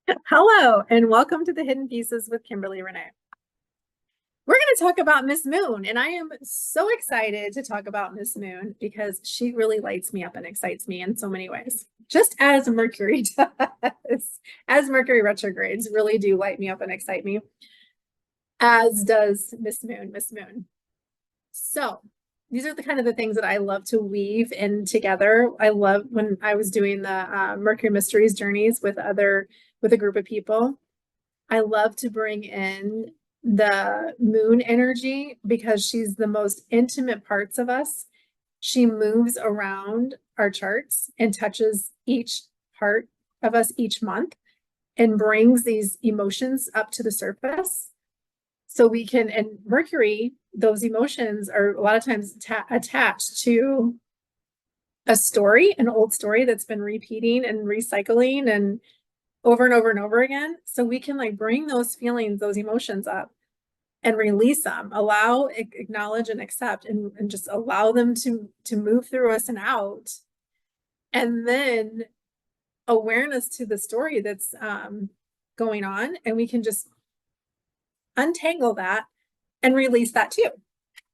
Hello, and welcome to the Hidden Pieces with Kimberly Renee. We're going to talk about Miss Moon, and I am so excited to talk about Miss Moon because she really lights me up and excites me in so many ways, just as Mercury does. As Mercury retrogrades really do light me up and excite me, as does Miss Moon. Miss Moon. So these are the kind of the things that I love to weave in together. I love when I was doing the Mercury Mysteries journeys with a group of people. I love to bring in the moon energy because she's the most intimate parts of us. She moves around our charts and touches each part of us each month and brings these emotions up to the surface. So we can, and Mercury, those emotions are a lot of times attached to a story, an old story that's been repeating and recycling and over and over again. So we can like bring those feelings, those emotions up and release them, allow, acknowledge, and accept, and just allow them to move through us and out. And then awareness to the story that's going on, and we can just untangle that and release that too.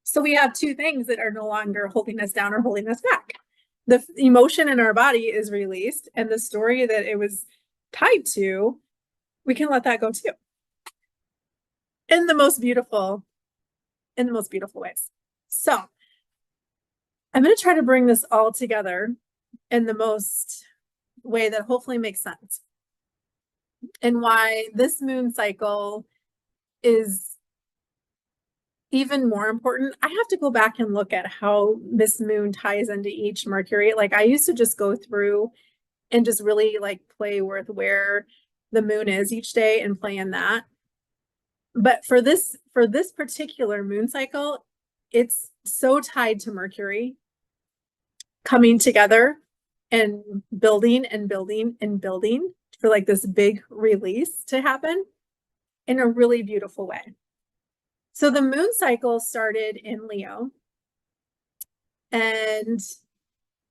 So we have two things that are no longer holding us down or holding us back. The emotion in our body is released, and the story that it was tied to, we can let that go too. In the most beautiful ways. So I'm going to try to bring this all together in the most way that hopefully makes sense, and why this moon cycle is even more important. I have to go back and look at how this moon ties into each Mercury. Like I used to just go through and just really like play with where the moon is each day and play in that. But for this particular moon cycle, it's so tied to Mercury coming together and building and building and building for like this big release to happen in a really beautiful way. So the moon cycle started in Leo, and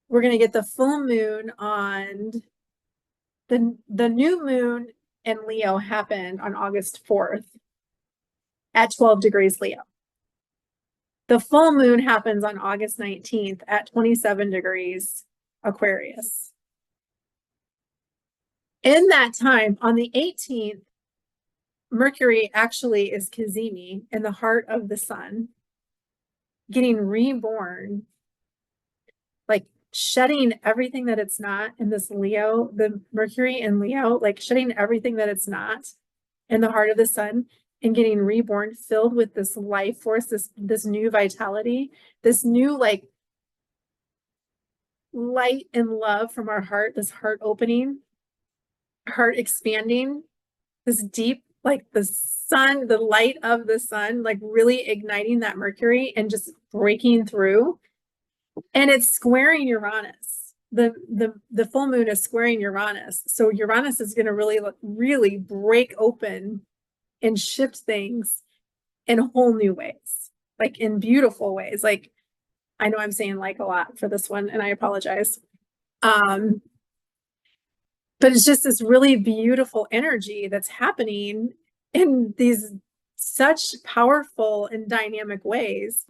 we're going to get the full moon on the new moon in Leo happened on August 4th at 12 degrees Leo. The full moon happens on August 19th at 27 degrees Aquarius. In that time, on the 18th, Mercury actually is Cazimi in the heart of the sun, getting reborn, like shedding everything that it's not in this Leo, the Mercury in Leo, like shedding everything that it's not in the heart of the sun and getting reborn, filled with this life force, this new vitality, this new like light and love from our heart, this heart opening, heart expanding, this deep, like the sun, the light of the sun, like really igniting that Mercury and just breaking through. And it's squaring Uranus. The full moon is squaring Uranus. So Uranus is going to really break open and shift things in whole new ways, like in beautiful ways. Like I know I'm saying like a lot for this one, and I apologize. But it's just this really beautiful energy that's happening in these such powerful and dynamic ways.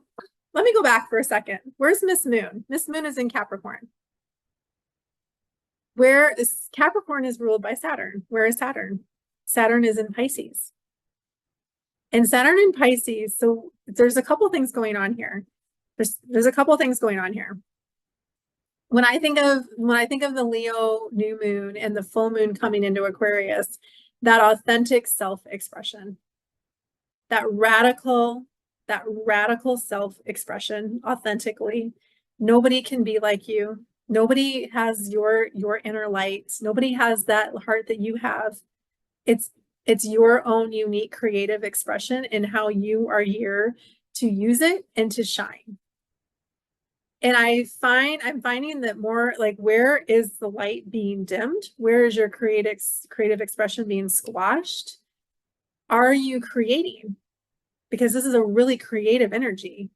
Let me go back for a second. Where's Miss Moon? Miss Moon is in Capricorn. Where is Capricorn is ruled by Saturn. Where is Saturn? Saturn is in Pisces. And Saturn in Pisces, so there's a couple things going on here. There's a couple things going on here. When I think of the Leo new moon and the full moon coming into Aquarius, that authentic self-expression, that radical self-expression authentically. Nobody can be like you. Nobody has your inner light. Nobody has that heart that you have. It's your own unique creative expression and how you are here to use it and to shine. And I'm finding that more like, where is the light being dimmed? Where is your creative expression being squashed? Are you creating? Because this is a really creative energy.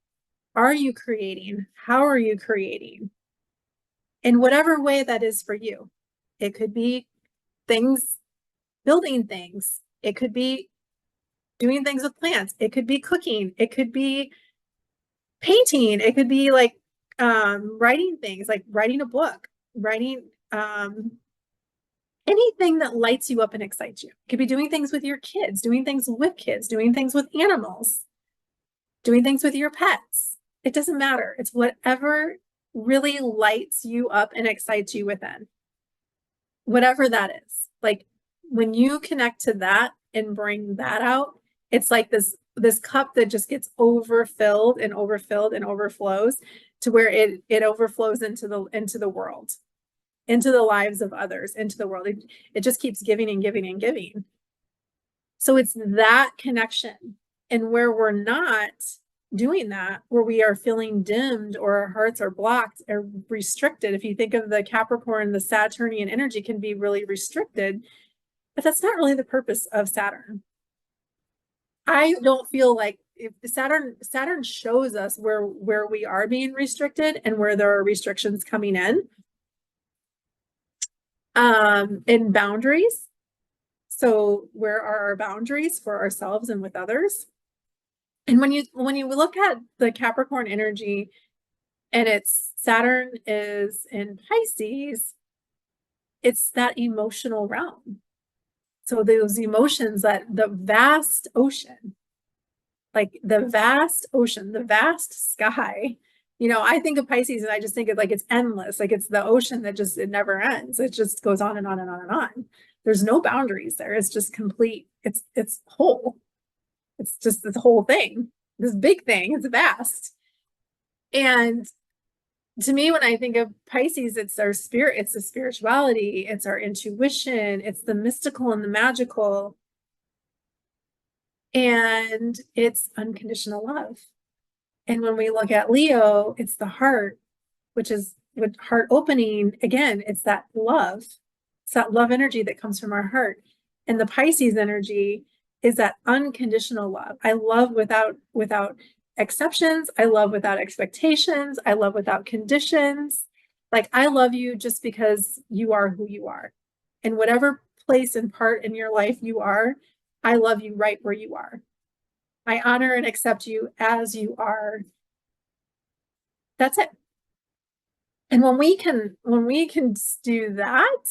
Are you creating? How are you creating? In whatever way that is for you. It could be things building things. It could be doing things with plants. It could be cooking. It could be painting. It could be like writing things, like writing a book, writing anything that lights you up and excites you. It could be doing things with your kids, doing things with kids, doing things with animals, doing things with your pets. It doesn't matter. It's whatever really lights you up and excites you within. Whatever that is. Like when you connect to that and bring that out, it's like this cup that just gets overfilled and overfilled and overflows to where it overflows into the world, into the lives of others, into the world. It just keeps giving and giving and giving. So it's that connection. And where we're not doing that, where we are feeling dimmed or our hearts are blocked or restricted. If you think of the Capricorn, the Saturnian energy can be really restricted, but that's not really the purpose of Saturn. I don't feel like if Saturn shows us where we are being restricted and where there are restrictions coming in boundaries. So where are our boundaries for ourselves and with others? And when you look at the Capricorn energy and it's Saturn is in Pisces, it's that emotional realm. So those emotions, that the vast ocean, like the vast ocean, the vast sky, you know, I think of Pisces and I just think of like it's endless, like it's the ocean that just, it never ends. It just goes on and on and on and on. There's no boundaries there. It's just complete. It's whole. It's just this whole thing, this big thing. It's vast. And to me, when I think of Pisces, it's our spirit, it's the spirituality, it's our intuition, it's the mystical and the magical. And it's unconditional love. And when we look at Leo, it's the heart, which is with heart opening. Again, it's that love. It's that love energy that comes from our heart. And the Pisces energy is that unconditional love. I love without exceptions. I love without expectations. I love without conditions. Like I love you just because you are who you are. In whatever place and part in your life you are, I love you right where you are. I honor and accept you as you are. That's it. And when we can do that,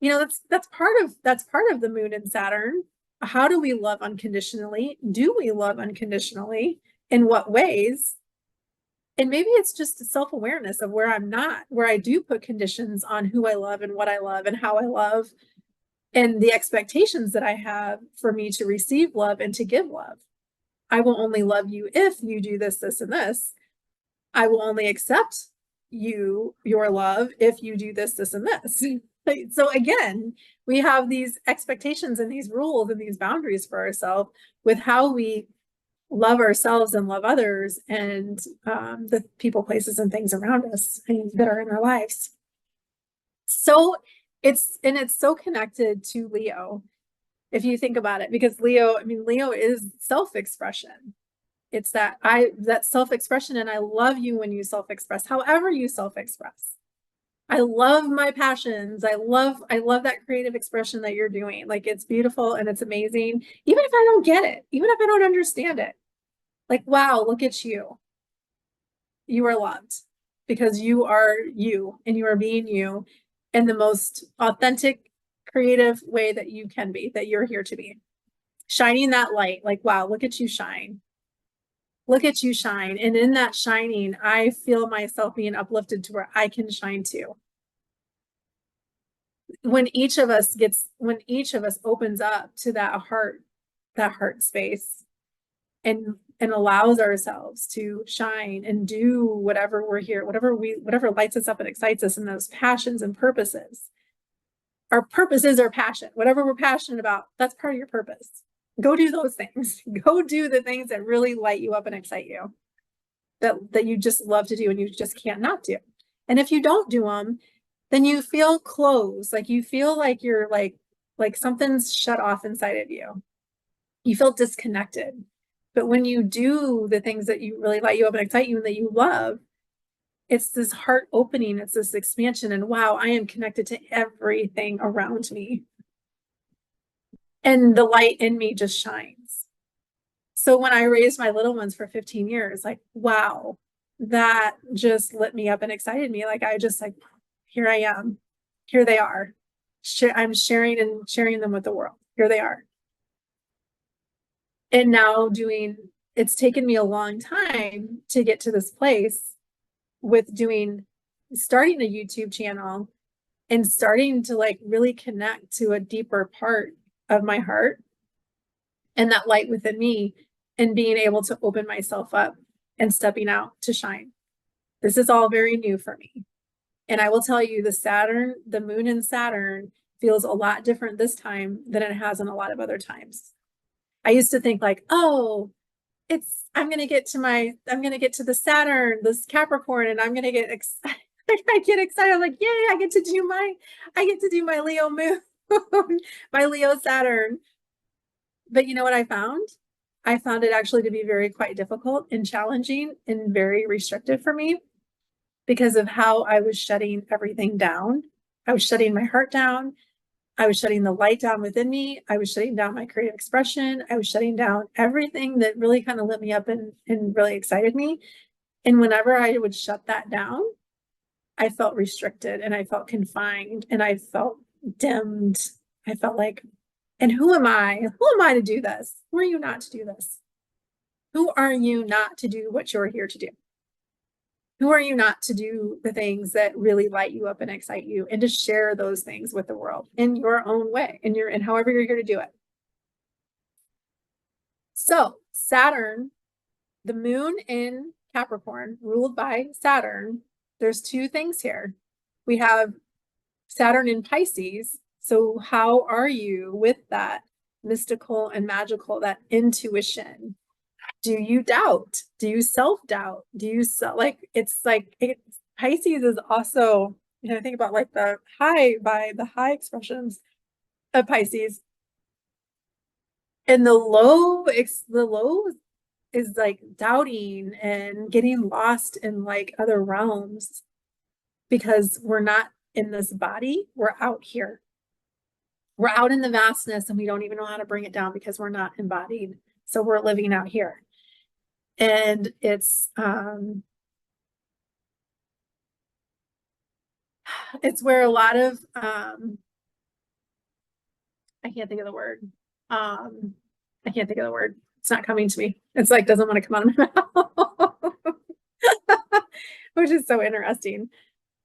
you know, that's part of the moon and Saturn. How do we love unconditionally? Do we love unconditionally? In what ways? And maybe it's just a self-awareness of where I'm not, where I do put conditions on who I love and what I love and how I love, and the expectations that I have for me to receive love and to give love. I will only love you if you do this, this, and this. I will only accept your love if you do this, this, and this. So again, we have these expectations and these rules and these boundaries for ourselves with how we love ourselves and love others and the people, places, and things around us that are in our lives. So it's so connected to Leo, if you think about it, because Leo is self-expression. It's that self-expression, and I love you when you self-express, however you self-express. I love my passions. I love that creative expression that you're doing. Like it's beautiful and it's amazing. Even if I don't get it, even if I don't understand it, like, wow, look at you. You are loved because you are you and you are being you in the most authentic, creative way that you can be, that you're here to be. Shining that light, like, wow, look at you shine. Look at you shine. And in that shining, I feel myself being uplifted to where I can shine too. When each of us opens up to that heart space and allows ourselves to shine and do whatever we're here, whatever lights us up and excites us in those passions and purposes. Our purpose is our passion. Whatever we're passionate about, that's part of your purpose. Go do those things. Go do the things that really light you up and excite you, that you just love to do and you just can't not do. And if you don't do them, then you feel closed. Like you feel like you're like something's shut off inside of you. You feel disconnected. But when you do the things that you really light you up and excite you and that you love, it's this heart opening, it's this expansion, and wow, I am connected to everything around me. and the light in me just shines. So when I raised my little ones for 15 years, like, wow, that just lit me up and excited me. Like, I just like, here I am, here they are. I'm sharing them with the world. Here they are. And now it's taken me a long time to get to this place with starting a YouTube channel and starting to like really connect to a deeper part of my heart and that light within me, and being able to open myself up and stepping out to shine. This is all very new for me. And I will tell you, the moon in Saturn feels a lot different this time than it has in a lot of other times. I used to think like, oh, I'm going to get to the Saturn, this Capricorn, and I'm going to get excited. I get excited. I'm like, yay, I get to do my Leo moon, my Leo Saturn. But you know what I found? I found it actually to be quite difficult and challenging and very restrictive for me because of how I was shutting everything down. I was shutting my heart down. I was shutting the light down within me. I was shutting down my creative expression. I was shutting down everything that really kind of lit me up and really excited me. And whenever I would shut that down, I felt restricted and I felt confined and I felt dimmed. I felt like, and who am I? Who am I to do this? Who are you not to do this? Who are you not to do what you're here to do? Who are you not to do the things that really light you up and excite you, and to share those things with the world in your own way, and however you're here to do it. So Saturn, the moon in Capricorn, ruled by Saturn, there's two things here. We have Saturn in Pisces. So how are you with that mystical and magical, that intuition? Do you doubt? Do you self-doubt? Pisces is also, think about like the high expressions of Pisces. And the low is like doubting and getting lost in like other realms, because we're not in this body, we're out here. We're out in the vastness and we don't even know how to bring it down because we're not embodied. So we're living out here. And it's where a lot of I can't think of the word. It's not coming to me. It's like doesn't want to come out of my mouth. Which is so interesting.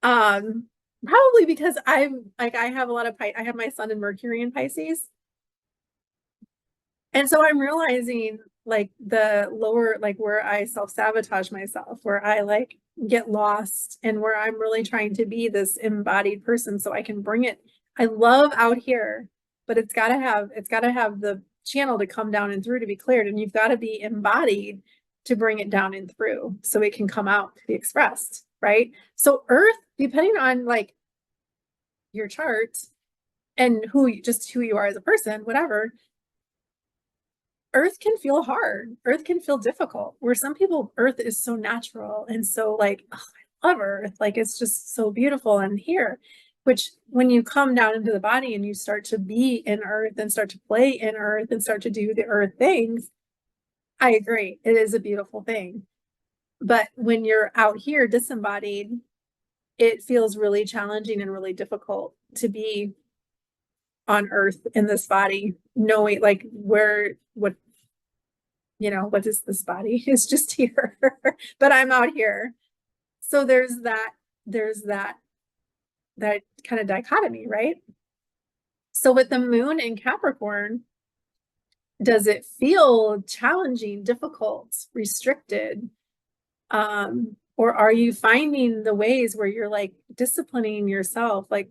Probably because I have a lot of I have my sun and Mercury in Pisces. And so I'm realizing like the lower, like where I self-sabotage myself, where I like get lost, and where I'm really trying to be this embodied person so I can bring it. I love out here, but it's got to have the channel to come down and through to be cleared. And you've got to be embodied to bring it down and through so it can come out to be expressed. Right. So Earth, depending on like your chart and who you are as a person, whatever, Earth can feel hard. Earth can feel difficult. Where some people, Earth is so natural and so like, oh, I love Earth. Like it's just so beautiful. And here, which when you come down into the body and you start to be in Earth and start to play in Earth and start to do the Earth things, I agree. It is a beautiful thing. But when you're out here disembodied, it feels really challenging and really difficult to be on Earth in this body, knowing like what is this body? It's just here, but I'm out here. So there's that kind of dichotomy, right? So with the moon in Capricorn, does it feel challenging, difficult, restricted? Or are you finding the ways where you're like disciplining yourself, like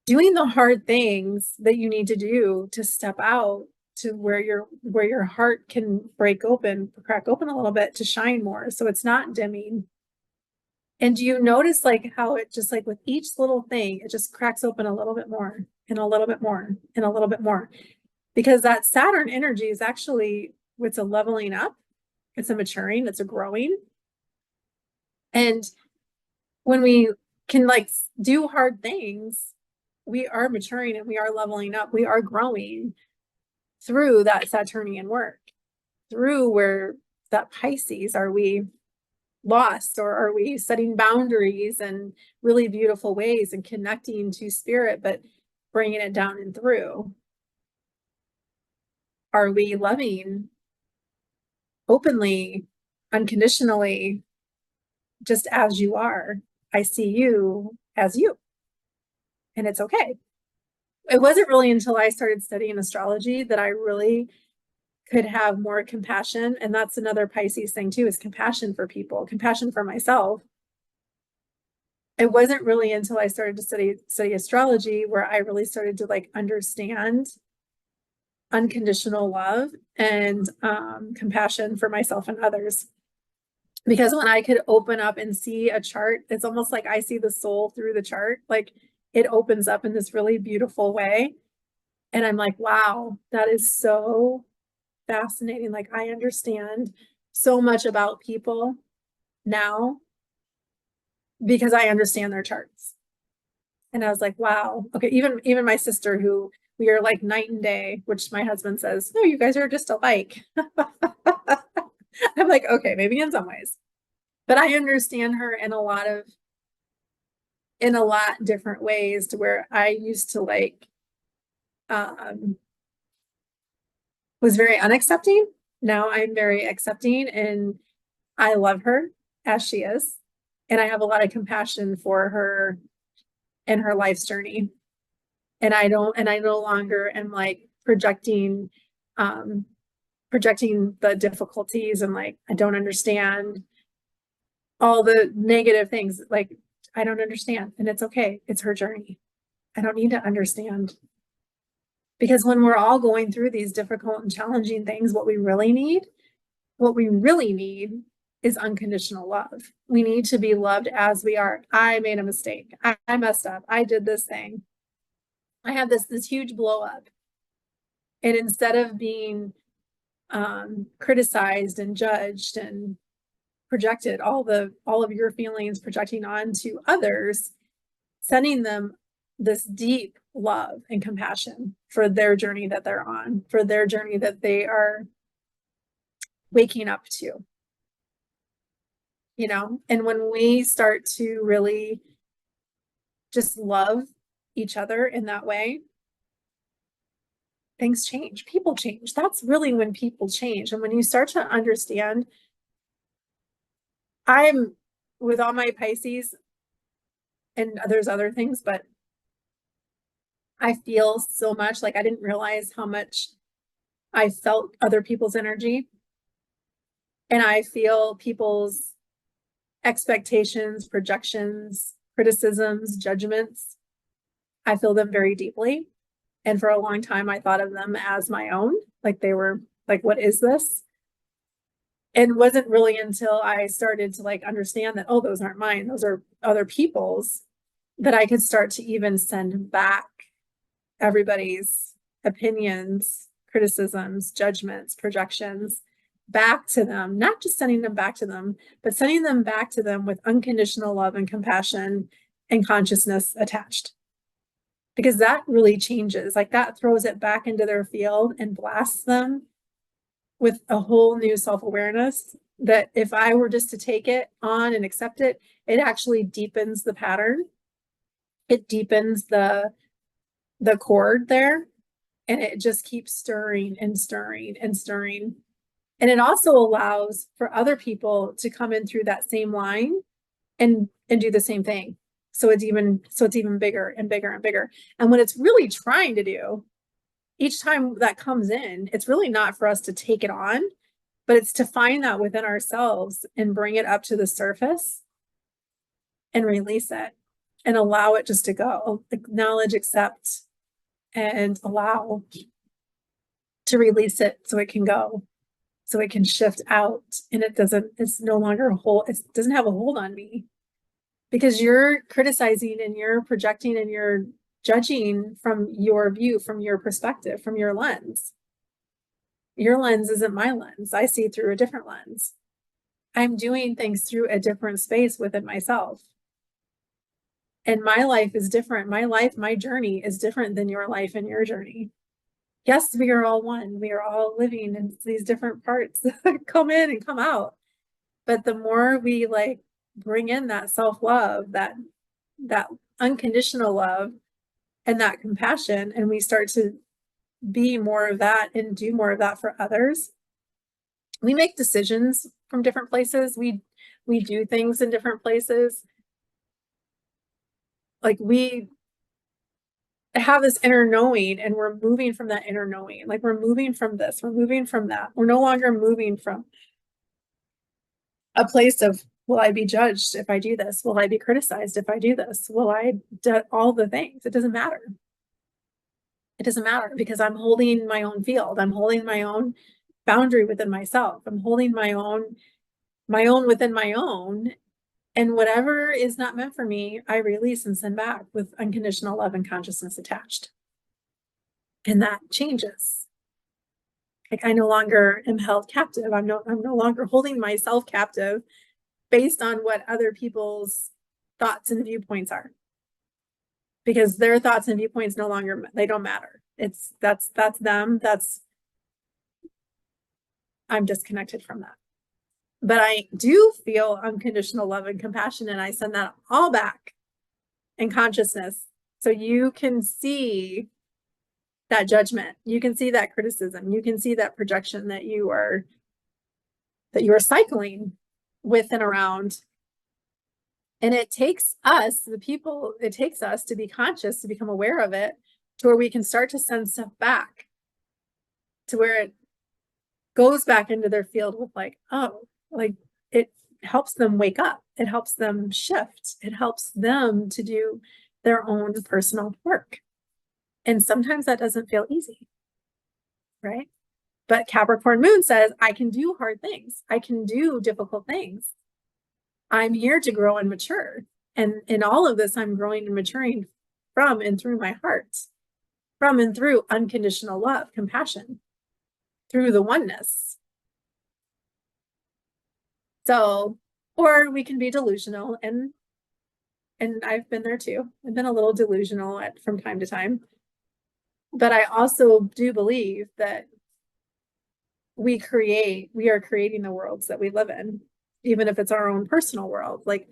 doing the hard things that you need to do to step out to where your heart can crack open a little bit to shine more, so it's not dimming? And do you notice like how it just like with each little thing, it just cracks open a little bit more and a little bit more and a little bit more? Because that Saturn energy is actually, it's a leveling up, it's a maturing, it's a growing. And when we can like do hard things, we are maturing and we are leveling up. We are growing through that Saturnian work, through where that Pisces, are we lost, or are we setting boundaries in really beautiful ways and connecting to spirit, but bringing it down and through? Are we loving openly, unconditionally, just as you are? I see you as you, and it's okay. It wasn't really until I started studying astrology that I really could have more compassion. And that's another Pisces thing too, is compassion for people, compassion for myself. It wasn't really until I started to study astrology where I really started to like understand unconditional love and compassion for myself and others. Because when I could open up and see a chart, it's almost like I see the soul through the chart. Like it opens up in this really beautiful way. And I'm like, wow, that is so fascinating. Like I understand so much about people now because I understand their charts. And I was like, wow. Okay, even my sister, who we are like night and day, which my husband says, no, you guys are just alike. I'm like, okay, maybe in some ways. But I understand her in a lot different ways, to where I used to like was very unaccepting. Now I'm very accepting, and I love her as she is. And I have a lot of compassion for her and her life's journey. And I no longer am like projecting the difficulties, and like I don't understand all the negative things. Like I don't understand, and it's okay. It's her journey. I don't need to understand. Because when we're all going through these difficult and challenging things, what we really need is unconditional love. We need to be loved as we are. I made a mistake. I messed up. I did this thing. I had this huge blow up. And instead of being criticized and judged and projected, all of your feelings projecting onto others, sending them this deep love and compassion for their journey that they're on, for their journey that they are waking up to, and when we start to really just love each other in that way, things change. People change. That's really when people change. And when you start to understand, I'm with all my Pisces, and there's other things, but I feel so much like I didn't realize how much I felt other people's energy. And I feel people's expectations, projections, criticisms, judgments. I feel them very deeply. And for a long time, I thought of them as my own. Like they were like, what is this? And it wasn't really until I started to like understand that, oh, those aren't mine, those are other people's, that I could start to even send back everybody's opinions, criticisms, judgments, projections back to them, not just sending them back to them, but sending them back to them with unconditional love and compassion and consciousness attached. Because that really changes, like that throws it back into their field and blasts them with a whole new self-awareness, that if I were just to take it on and accept it, it actually deepens the pattern. It deepens the cord there, and it just keeps stirring and stirring and stirring. And it also allows for other people to come in through that same line and do the same thing. So it's even bigger and bigger and bigger. And what it's really trying to do each time that comes in, it's really not for us to take it on, but it's to find that within ourselves and bring it up to the surface and release it and allow it just to go. Acknowledge, accept, and allow to release it so it can go, so it can shift out, and it's no longer it doesn't have a hold on me, because you're criticizing and you're projecting and you're judging from your view, from your perspective, from your lens. Your lens isn't my lens. I see through a different lens. I'm doing things through a different space within myself. And my life is different. My journey is different than your life and your journey. Yes, we are all one. We are all living in these different parts that come in and come out. But the more we like bring in that self-love, that unconditional love and that compassion, and we start to be more of that and do more of that for others, we make decisions from different places. We do things in different places. Like we have this inner knowing, and we're moving from that inner knowing. Like we're moving from this, we're moving from that. We're no longer moving from a place of, will I be judged if I do this? Will I be criticized if I do this? Will I do all the things? It doesn't matter. It doesn't matter because I'm holding my own field. I'm holding my own boundary within myself. I'm holding my own within my own. And whatever is not meant for me, I release and send back with unconditional love and consciousness attached. And that changes. Like I no longer am held captive. I'm no longer holding myself captive based on what other people's thoughts and viewpoints are. Because their thoughts and viewpoints no longer, they don't matter. That's them. I'm disconnected from that. But I do feel unconditional love and compassion, and I send that all back in consciousness. So you can see that judgment, you can see that criticism, you can see that projection that you are cycling with and around. And it takes us, it takes us to be conscious, to become aware of it, to where we can start to send stuff back, to where it goes back into their field with like, oh, like it helps them wake up. It helps them shift. It helps them to do their own personal work. And sometimes that doesn't feel easy, right? But Capricorn moon says, I can do hard things. I can do difficult things. I'm here to grow and mature. And in all of this, I'm growing and maturing from and through my heart, from and through unconditional love, compassion, through the oneness. So, or we can be delusional, and I've been there too. I've been a little delusional from time to time. But I also do believe that we are creating the worlds that we live in, even if it's our own personal world. Like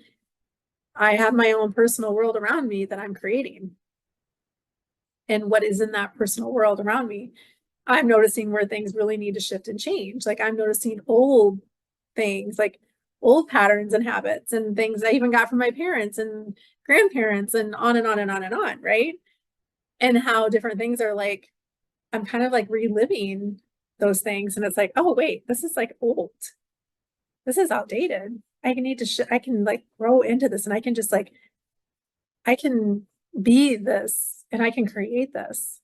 I have my own personal world around me that I'm creating. And what is in that personal world around me, I'm noticing where things really need to shift and change. Like I'm noticing old things, like old patterns and habits and things I even got from my parents and grandparents and on and on and on and on, right? And how different things are like, I'm kind of like reliving those things. And it's like, oh, wait, this is like old. This is outdated. I can like grow into this, and I can just like, I can be this, and I can create this.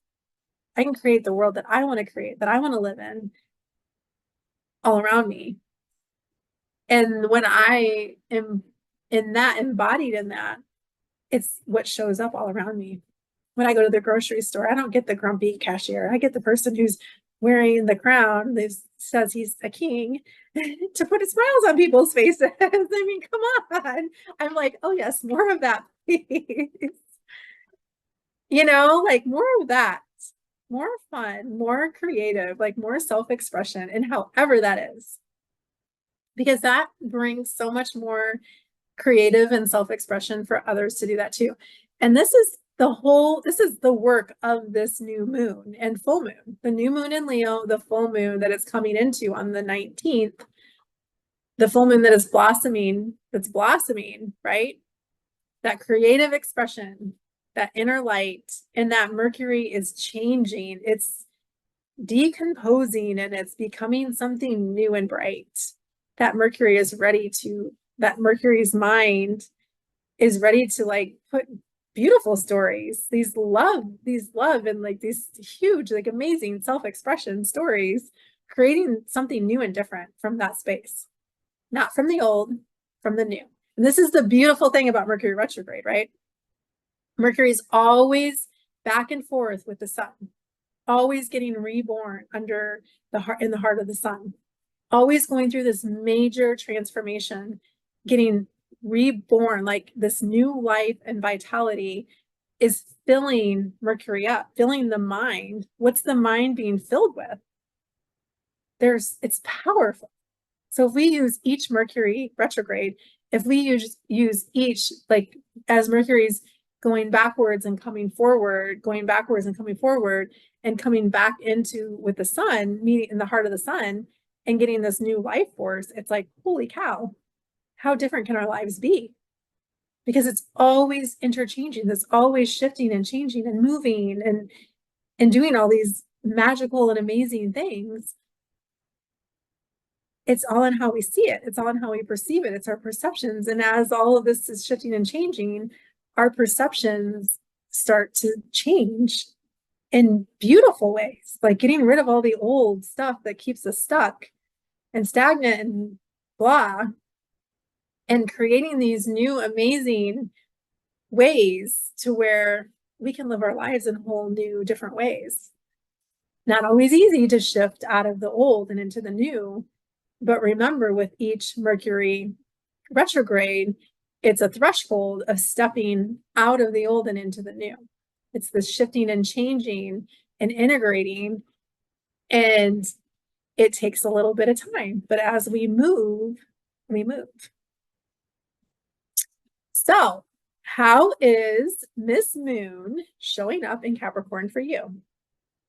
I can create the world that I want to create, that I want to live in all around me. And when I am in that, embodied in that, it's what shows up all around me. When I go to the grocery store, I don't get the grumpy cashier. I get the person who's wearing the crown that says he's a king to put smiles on people's faces. I mean, come on. I'm like, oh yes, more of that, please. You know, like more of that, more fun, more creative, like more self-expression, and however that is. Because that brings so much more creative and self-expression for others to do that too. And this is the work of this new moon and full moon. The new moon in Leo, the full moon that it's coming into on the 19th, the full moon that is blossoming, right? That creative expression, that inner light, and that Mercury is changing. It's decomposing and it's becoming something new and bright. That Mercury's mind is ready to like put beautiful stories, these love and like these huge, like amazing self-expression stories, creating something new and different from that space, not from the old, from the new. And this is the beautiful thing about Mercury retrograde, right? Mercury's always back and forth with the sun, always getting reborn in the heart of the sun, always going through this major transformation, getting reborn, like this new life and vitality is filling Mercury up, filling the mind. What's the mind being filled with? It's powerful. So if we use each Mercury retrograde, if we use each, like as Mercury's going backwards and coming forward, going backwards and coming forward, and coming back into with the sun, meeting in the heart of the sun and getting this new life force, it's like, holy cow, how different can our lives be? Because it's always interchanging, it's always shifting and changing and moving and doing all these magical and amazing things. It's all in how we see it. It's all in how we perceive it. It's our perceptions. And as all of this is shifting and changing, our perceptions start to change in beautiful ways, like getting rid of all the old stuff that keeps us stuck and stagnant and blah, and creating these new amazing ways to where we can live our lives in whole new different ways. Not always easy to shift out of the old and into the new, but remember, with each Mercury retrograde, it's a threshold of stepping out of the old and into the new. It's this shifting and changing and integrating, and it takes a little bit of time, but as we move, we move. So how is Miss Moon showing up in Capricorn for you?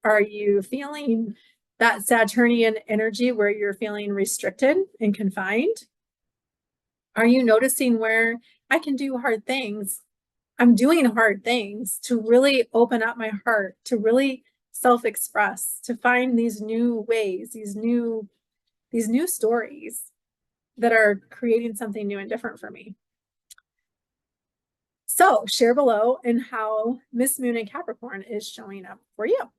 Are you feeling that Saturnian energy where you're feeling restricted and confined? Are you noticing where I can do hard things? I'm doing hard things to really open up my heart, to really self-express, to find these new ways, these new stories that are creating something new and different for me. So share below and how Miss Moon in Capricorn is showing up for you.